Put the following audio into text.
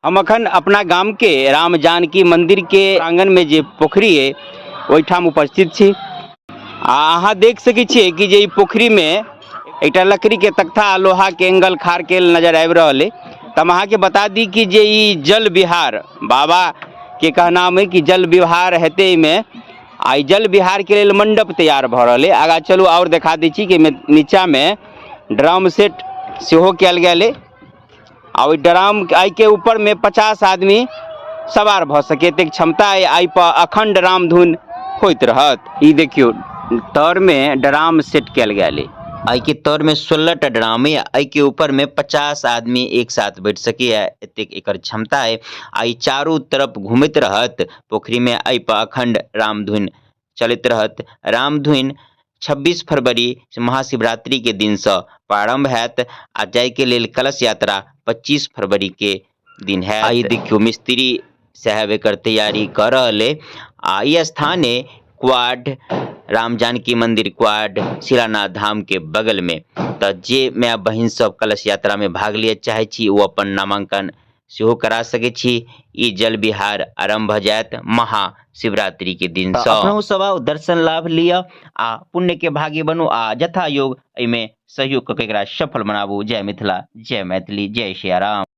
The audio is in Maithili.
हम अखन अपना गाम के राम जानकी मंदिर के आंगन में जे पोखरी है ओहिठाम उपस्थित छी। अहाँ देख सकै छियै कि जे ई पोखरी में एक लकड़ी के तख्ता लोहा के एंगल खार के नजर आबि रहल है। तो हम अहाँ के बता दी कि जे ई जल विहार बाबा के कहना है कि जल विहार हेतै में आ जल विहार के लिए मंडप तैयार भ रहा है। आगा चलू और देखा दी छी कि नीचा में ड्रम सेट सेहो कयल गेल है। आ ओहि ड्राम आई के ऊपर में 50 आदमी सवार भ सके ते क्षमता है। आई पर अखंड रामधुन होइत रहत। ई देखियो तर में ड्राम सेट कयल गेल है। आई के तर में 16 टा ड्राम है। आई के ऊपर में 50 आदमी एक साथ बैठ सके है, एतेक एकर क्षमता है। आई चारों तरफ घूमत रहत पोखरी में। आई पर अखंड रामधुन चलत रहत। रामधुन 26 फरवरी महाशिवरात्रि के दिन से प्रारंभ हैत आ जाय के लेल कलश यात्रा 25 फरवरी के दिन है। आई देखियो मिस्त्री साहब एकर तैयारी कर रहे। आ ई स्थान है क्वाड राम जानकी मंदिर क्वाड शिलानाथ धाम के बगल में। तो जे माय बहिन सब कलश यात्रा में भाग लिया चाहे छी वो अपन नामांकन सेहो करा सके छी। ई जल विहार आरंभ भ जायत महाशिवरात्रि के दिन से। अपनो सब दर्शन लाभ लिया आ पुण्य के भागी बनू आ जथा योग एमे सहयोग क के एकरा सफल बनाबू। जय मिथिला, जय मैथिली, जय सिया राम।